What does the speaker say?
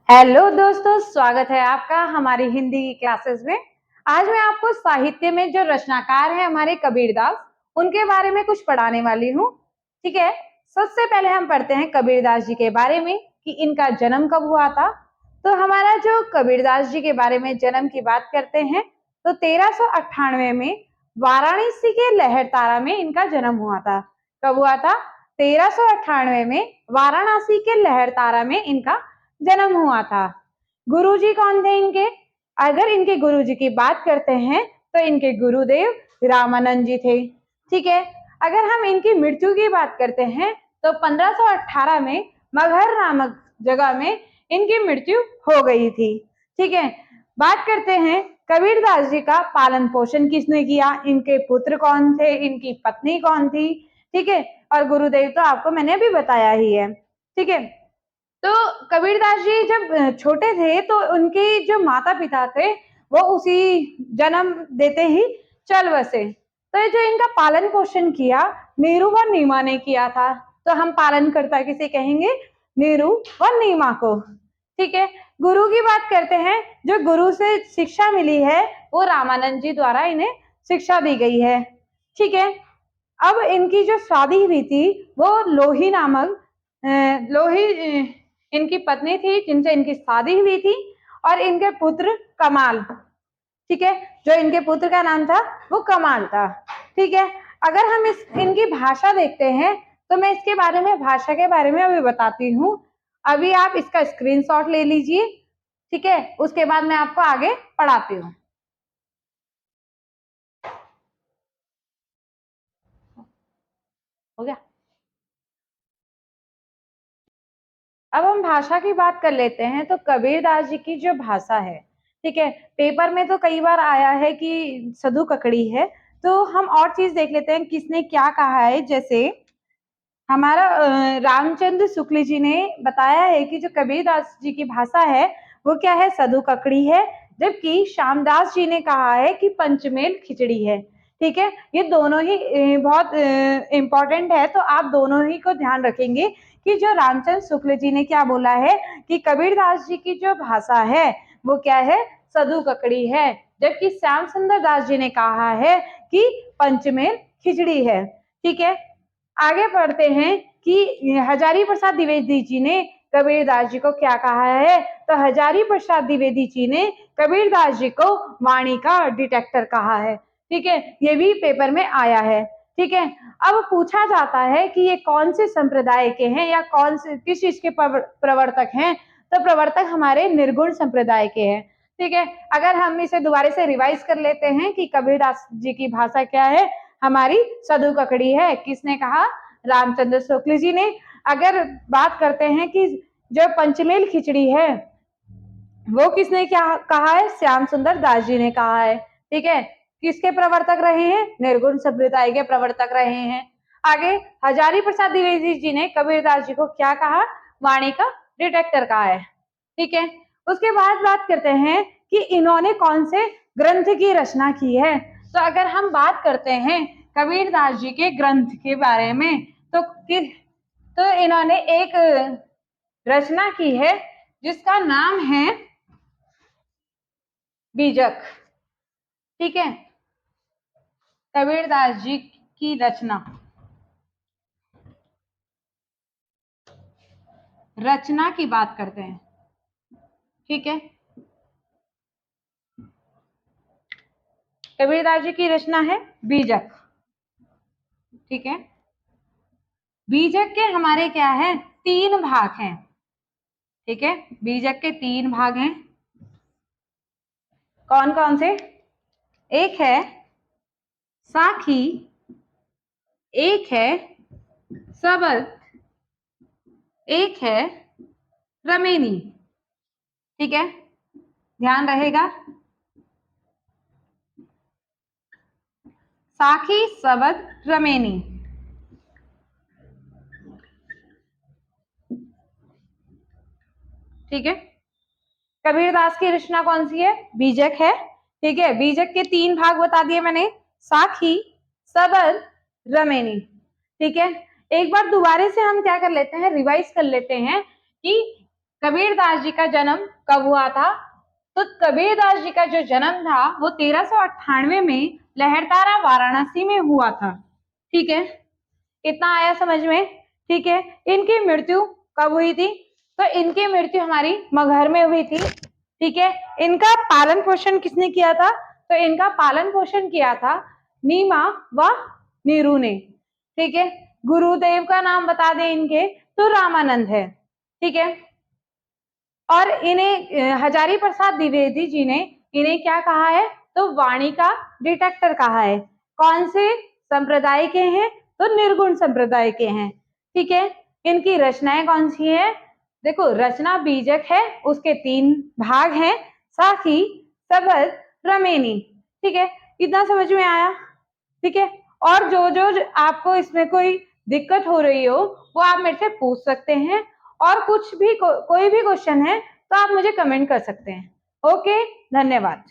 Hello दोस्तों, स्वागत है आपका हमारी हिंदी की क्लासेस में। आज मैं आपको साहित्य में जो रचनाकार हैं हमारे कबीरदास, उनके बारे में कुछ पढ़ाने वाली हूँ। ठीक है, सबसे पहले हम पढ़ते हैं कबीरदास जी के बारे में कि इनका जन्म कब हुआ था। तो हमारा जो कबीरदास जी के बारे में जन्म की बात करते हैं तो 1398 में वाराणसी के लहरतारा में इनका जन्म हुआ था। कब हुआ था? 1398 में वाराणसी के लहरतारा में इनका जन्म हुआ था। गुरुजी कौन थे इनके? अगर इनके गुरुजी की बात करते हैं तो इनके गुरुदेव रामानंद जी थे। ठीक है, अगर हम इनकी मृत्यु की बात करते हैं तो 1518 में मगहर नामक जगह में इनकी मृत्यु हो गई थी। ठीक है, बात करते हैं कबीरदास जी का पालन पोषण किसने किया, इनके पुत्र कौन थे, इनकी पत्नी कौन थी। ठीक है, और गुरुदेव तो आपको मैंने अभी बताया ही है। ठीक है, तो कबीरदास जी जब छोटे थे तो उनके जो माता पिता थे वो उसी जन्म देते ही चल बसे। तो ये जो इनका पालन पोषण किया नीरू व नीमा ने किया था। तो हम पालन करता किसे कहेंगे? नीरू व नीमा को। ठीक है, गुरु की बात करते हैं। जो गुरु से शिक्षा मिली है वो रामानंद जी द्वारा इन्हें शिक्षा दी गई है। ठीक है, अब इनकी जो शादी हुई थी वो लोही नामक लोही इनकी पत्नी थी जिनसे इनकी शादी हुई थी, और इनके पुत्र कमाल। ठीक है, जो इनके पुत्र का नाम था वो कमाल था। ठीक है, अगर हम इनकी भाषा देखते हैं तो मैं इसके बारे में भाषा के बारे में अभी बताती हूँ। अभी आप इसका स्क्रीनशॉट ले लीजिए। ठीक है, उसके बाद मैं आपको आगे पढ़ाती हूँ। हो गया। अब हम भाषा की बात कर लेते हैं। तो कबीरदास जी की जो भाषा है, ठीक है, पेपर में तो कई बार आया है कि सधु ककड़ी है। तो हम और चीज देख लेते हैं किसने क्या कहा है। जैसे हमारा रामचंद्र शुक्ल जी ने बताया है कि जो कबीरदास जी की भाषा है वो क्या है? सधु ककड़ी है। जबकि श्यामदास जी ने कहा है कि पंचमेल खिचड़ी है। ठीक है, ये दोनों ही बहुत इम्पोर्टेंट है। तो आप दोनों ही को ध्यान रखेंगे कि जो रामचंद्र शुक्ल जी ने क्या बोला है कि कबीरदास जी की जो भाषा है वो क्या है? सधु ककड़ी है। जबकि श्याम सुंदर दास जी ने कहा है कि पंचमेल खिचड़ी है। ठीक है, आगे पढ़ते हैं कि हजारी प्रसाद द्विवेदी जी ने कबीरदास जी को क्या कहा है। तो हजारी प्रसाद द्विवेदी जी ने कबीरदास जी को वाणी का डिटेक्टर कहा है। ठीक है, ये भी पेपर में आया है। ठीक है, अब पूछा जाता है कि ये कौन से संप्रदाय के हैं या कौन से किस चीज के प्रवर्तक हैं। तो प्रवर्तक हमारे निर्गुण संप्रदाय के हैं। ठीक है, अगर हम इसे दोबारा से रिवाइज कर लेते हैं कि कबीरदास जी की भाषा क्या है, हमारी सधु ककड़ी है। किसने कहा? रामचंद्र शुक्ल जी ने। अगर बात करते हैं कि जो पंचमेल खिचड़ी है वो किसने क्या कहा है? श्याम सुंदर दास जी ने कहा है। ठीक है, किसके प्रवर्तक रहे हैं? निर्गुण संप्रदाय के प्रवर्तक रहे हैं। आगे हजारी प्रसाद द्विवेदी जी ने कबीरदास जी को क्या कहा? वाणी का डिटेक्टर कहा है। ठीक है, उसके बाद बात करते हैं कि इन्होंने कौन से ग्रंथ की रचना की है। तो अगर हम बात करते हैं कबीरदास जी के ग्रंथ के बारे में तो इन्होंने एक रचना की है जिसका नाम है बीजक। ठीक है, कबीरदास जी की रचना की बात करते हैं। ठीक है, कबीरदास जी की रचना है बीजक। ठीक है, बीजक के हमारे क्या है? 3 भाग हैं। ठीक है, बीजक के 3 भाग हैं। कौन कौन से? एक है साखी, एक है सबल, एक है रमेनी। ठीक है, ध्यान रहेगा। साखी, सबद, रमेनी। ठीक है, कबीरदास की रचना कौन सी है? बीजक है। ठीक है, बीजक के 3 भाग बता दिए मैंने, साखी, सबद, रमेनी। ठीक है, एक बार दोबारा से हम क्या कर लेते हैं? रिवाइज कर लेते हैं कि कबीरदास जी का जन्म कब हुआ था? तो कबीरदास जी का जो जन्म था वो 1398 में लहरतारा वाराणसी में हुआ था। ठीक है, इतना आया समझ में? ठीक है, इनकी मृत्यु कब हुई थी? तो इनकी मृत्यु हमारी मगहर में हुई थी। ठीक है, इनका पालन पोषण किसने किया था? तो इनका पालन पोषण किया था नीमा व नीरू ने। ठीक है, गुरुदेव का नाम बता दें इनके, तो रामानंद है। ठीक है, और इन्हें हजारी प्रसाद द्विवेदी जी ने इन्हें क्या कहा है? तो वाणी का डिटेक्टर कहा है। कौन से संप्रदाय के हैं? तो निर्गुण संप्रदाय के हैं। ठीक है, इनकी रचनाएं कौन सी हैं? देखो, रचना बीजक है, उसके 3 भाग हैं, साखी, सबद, रमेनी। ठीक है, इतना समझ में आया? ठीक है, और जो आपको इसमें कोई दिक्कत हो रही हो वो आप मेरे से पूछ सकते हैं, और कुछ भी कोई भी क्वेश्चन है तो आप मुझे कमेंट कर सकते हैं। ओके, धन्यवाद।